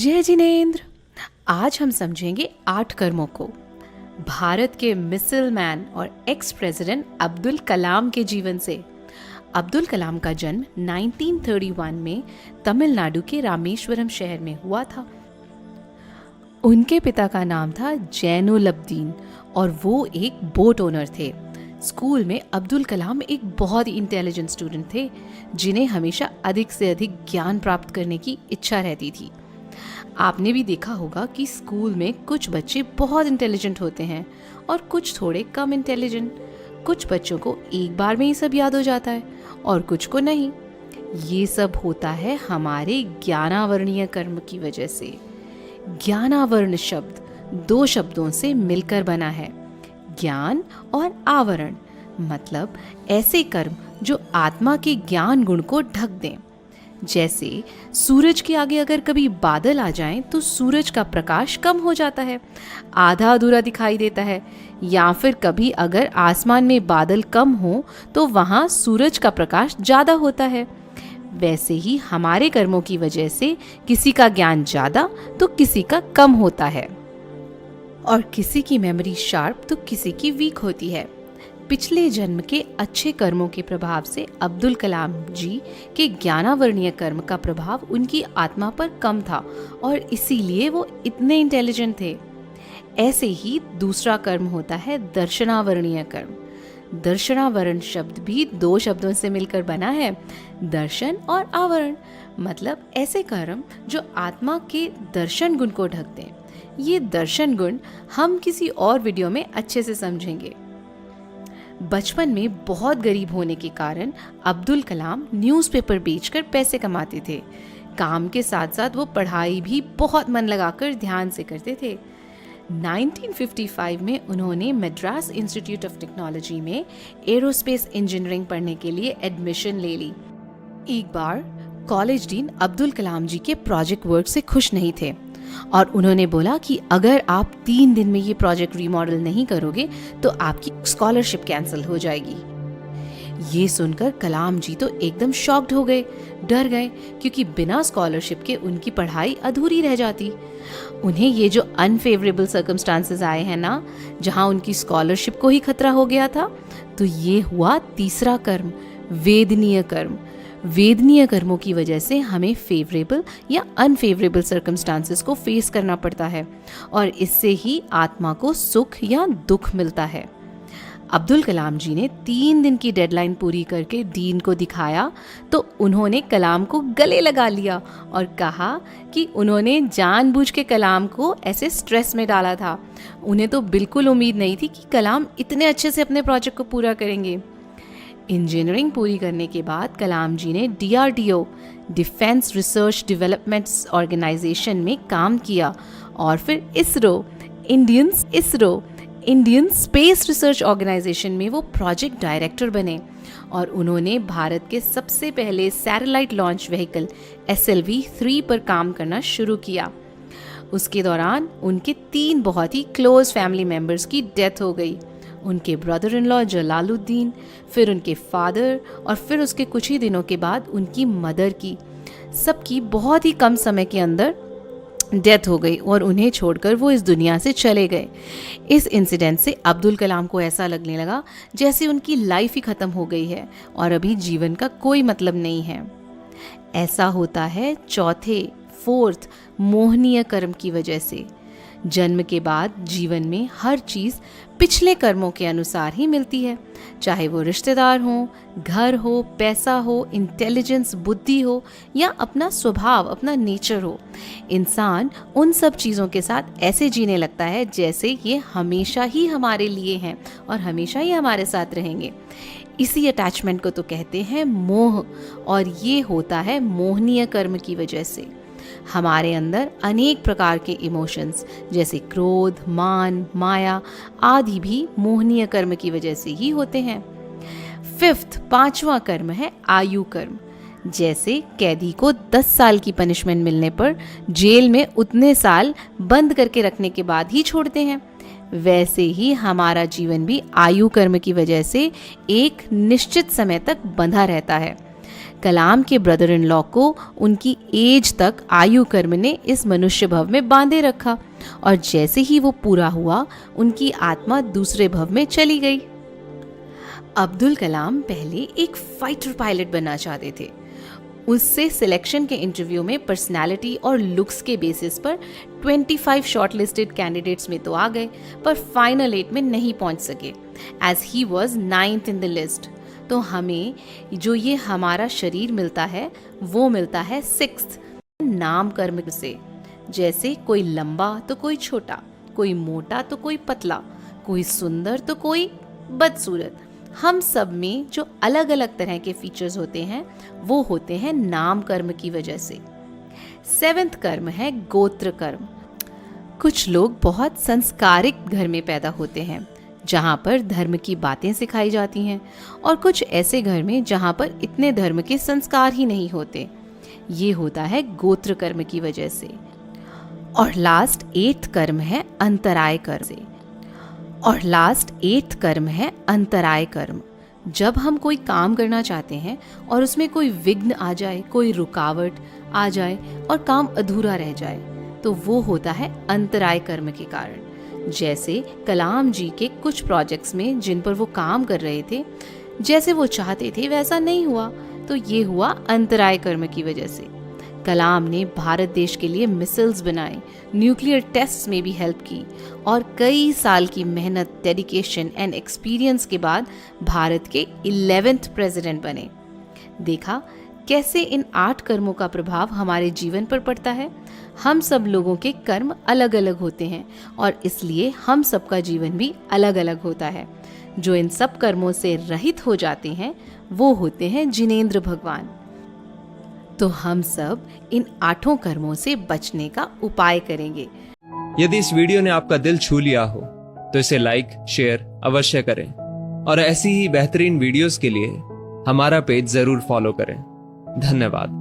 जय जिनेंद्र। आज हम समझेंगे 8 कर्मों को भारत के मिसाइल मैन और एक्स प्रेसिडेंट अब्दुल कलाम के जीवन से। अब्दुल कलाम का जन्म 1931 में तमिलनाडु के रामेश्वरम शहर में हुआ था। उनके पिता का नाम था जैनुलब्दीन और वो एक बोट ओनर थे। स्कूल में अब्दुल कलाम एक बहुत ही इंटेलिजेंट स्टूडेंट थे जिन्हें हमेशा अधिक से अधिक ज्ञान प्राप्त करने की इच्छा रहती थी। आपने भी देखा होगा कि स्कूल में कुछ बच्चे बहुत इंटेलिजेंट होते हैं और कुछ थोड़े कम इंटेलिजेंट। कुछ बच्चों को एक बार में ही सब याद हो जाता है और कुछ को नहीं। ये सब होता है हमारे ज्ञानावरणीय कर्म की वजह से। ज्ञानावरण शब्द 2 शब्दों से मिलकर बना है, ज्ञान और आवरण, मतलब ऐसे कर्म जो आत्मा के ज्ञान गुण को ढक दें। जैसे सूरज के आगे अगर कभी बादल आ जाएं तो सूरज का प्रकाश कम हो जाता है, आधा अधूरा दिखाई देता है। या फिर कभी अगर आसमान में बादल कम हो तो वहाँ सूरज का प्रकाश ज़्यादा होता है। वैसे ही हमारे कर्मों की वजह से किसी का ज्ञान ज़्यादा तो किसी का कम होता है और किसी की मेमोरी शार्प तो किसी की वीक होती है। पिछले जन्म के अच्छे कर्मों के प्रभाव से अब्दुल कलाम जी के ज्ञानावरणीय कर्म का प्रभाव उनकी आत्मा पर कम था और इसीलिए वो इतने इंटेलिजेंट थे। ऐसे ही दूसरा कर्म होता है दर्शनावरणीय कर्म। दर्शनावरण शब्द भी 2 शब्दों से मिलकर बना है, दर्शन और आवरण, मतलब ऐसे कर्म जो आत्मा के दर्शन गुण को ढक दें। ये दर्शन गुण हम किसी और वीडियो में अच्छे से समझेंगे। बचपन में बहुत गरीब होने के कारण अब्दुल कलाम न्यूज़पेपर बेचकर पैसे कमाते थे। काम के साथ साथ वो पढ़ाई भी बहुत मन लगाकर ध्यान से करते थे। 1955 में उन्होंने मद्रास इंस्टीट्यूट ऑफ टेक्नोलॉजी में एरोस्पेस इंजीनियरिंग पढ़ने के लिए एडमिशन ले ली। एक बार कॉलेज डीन अब्दुल कलाम जी के प्रोजेक्ट वर्क से खुश नहीं थे और उन्होंने बोला कि अगर आप 3 दिन में ये प्रोजेक्ट रीमॉडल नहीं करोगे तो आपकी स्कॉलरशिप कैंसिल हो जाएगी। ये सुनकर कलाम जी तो एकदम शॉक्ड हो गए, डर गए, क्योंकि बिना स्कॉलरशिप के उनकी पढ़ाई अधूरी रह जाती। उन्हें ये जो अनफेवरेबल सर्कमस्टांसेस आए हैं ना, जहाँ उनकी स्कॉलरशिप को ही खतरा हो गया था, तो ये हुआ तीसरा कर्म, वेदनीय कर्म। वेदनीय कर्मों की वजह से हमें फेवरेबल या अनफेवरेबल सर्कमस्टांसेस को फेस करना पड़ता है और इससे ही आत्मा को सुख या दुख मिलता है। अब्दुल कलाम जी ने 3 दिन की डेडलाइन पूरी करके डीन को दिखाया तो उन्होंने कलाम को गले लगा लिया और कहा कि उन्होंने जानबूझ के कलाम को ऐसे स्ट्रेस में डाला था। उन्हें तो बिल्कुल उम्मीद नहीं थी कि कलाम इतने अच्छे से अपने प्रोजेक्ट को पूरा करेंगे। इंजीनियरिंग पूरी करने के बाद कलाम जी ने DRDO defence research development organisation में काम किया और फिर इंडियन स्पेस रिसर्च ऑर्गेनाइजेशन में वो प्रोजेक्ट डायरेक्टर बने और उन्होंने भारत के सबसे पहले सैटेलाइट लॉन्च व्हीकल SLV-3 पर काम करना शुरू किया। उसके दौरान उनके 3 बहुत ही क्लोज फैमिली मेंबर्स की डेथ हो गई। उनके ब्रदर इन लॉ जलालुद्दीन, फिर उनके फादर और फिर उसके कुछ ही दिनों के बाद उनकी मदर की। सबकी बहुत ही कम समय के अंदर डेथ हो गई और उन्हें छोड़कर वो इस दुनिया से चले गए। इस इंसिडेंट से अब्दुल कलाम को ऐसा लगने लगा जैसे उनकी लाइफ ही ख़त्म हो गई है और अभी जीवन का कोई मतलब नहीं है। ऐसा होता है चौथे, 4th मोहनीय कर्म की वजह से। जन्म के बाद जीवन में हर चीज़ पिछले कर्मों के अनुसार ही मिलती है, चाहे वो रिश्तेदार हो, घर हो, पैसा हो, इंटेलिजेंस, बुद्धि हो या अपना स्वभाव, अपना नेचर हो। इंसान उन सब चीज़ों के साथ ऐसे जीने लगता है जैसे ये हमेशा ही हमारे लिए हैं और हमेशा ही हमारे साथ रहेंगे। इसी अटैचमेंट को तो कहते हैं मोह और ये होता है मोहनीय कर्म की वजह से। हमारे अंदर अनेक प्रकार के इमोशंस जैसे क्रोध, मान, माया आदि भी मोहनीय कर्म की वजह से ही होते हैं। 5th 5वां कर्म है आयु कर्म। जैसे कैदी को 10 साल की पनिशमेंट मिलने पर जेल में उतने साल बंद करके रखने के बाद ही छोड़ते हैं, वैसे ही हमारा जीवन भी आयु कर्म की वजह से एक निश्चित समय तक बंधा रहता है। कलाम के ब्रदर इन लॉ को उनकी एज तक आयु कर्म ने इस मनुष्य भव में बांधे रखा और जैसे ही वो पूरा हुआ उनकी आत्मा दूसरे भव में चली गई। अब्दुल कलाम पहले एक फाइटर पायलट बनना चाहते थे। उससे सिलेक्शन के इंटरव्यू में पर्सनालिटी और लुक्स के बेसिस पर 25 शॉर्टलिस्टेड कैंडिडेट्स में तो आ गए, पर फाइनल 8 में नहीं पहुंच सके as he was 9th in the list. तो हमें जो ये हमारा शरीर मिलता है वो मिलता है 6th नाम कर्म से। जैसे कोई लंबा तो कोई छोटा, कोई मोटा तो कोई पतला, कोई सुंदर तो कोई बदसूरत। हम सब में जो अलग अलग तरह के फीचर्स होते हैं वो होते हैं नाम कर्म की वजह से। 7th कर्म है गोत्र कर्म। कुछ लोग बहुत संस्कारिक घर में पैदा होते हैं जहाँ पर धर्म की बातें सिखाई जाती हैं, और कुछ ऐसे घर में जहाँ पर इतने धर्म के संस्कार ही नहीं होते। ये होता है गोत्र कर्म की वजह से। और लास्ट 8th कर्म है अंतराय कर्म। जब हम कोई काम करना चाहते हैं और उसमें कोई विघ्न आ जाए, कोई रुकावट आ जाए और काम अधूरा रह जाए, तो वो होता है अंतराय कर्म के कारण। जैसे कलाम जी के कुछ प्रोजेक्ट्स में जिन पर वो काम कर रहे थे, जैसे वो चाहते थे वैसा नहीं हुआ, तो ये हुआ अंतराय कर्म की वजह से। कलाम ने भारत देश के लिए मिसाइल्स बनाए, न्यूक्लियर टेस्ट्स में भी हेल्प की और कई साल की मेहनत, डेडिकेशन एंड एक्सपीरियंस के बाद भारत के 11th प्रेसिडेंट बने। देखा कैसे इन 8 कर्मों का प्रभाव हमारे जीवन पर पड़ता है। हम सब लोगों के कर्म अलग अलग होते हैं और इसलिए हम सबका जीवन भी अलग अलग होता है। जो इन सब कर्मों से रहित हो जाते हैं वो होते हैं जिनेंद्र भगवान। तो हम सब इन 8 कर्मों से बचने का उपाय करेंगे। यदि इस वीडियो ने आपका दिल छू लिया हो तो इसे लाइक शेयर अवश्य करें और ऐसी ही बेहतरीन वीडियोस के लिए हमारा पेज जरूर फॉलो करें। धन्यवाद।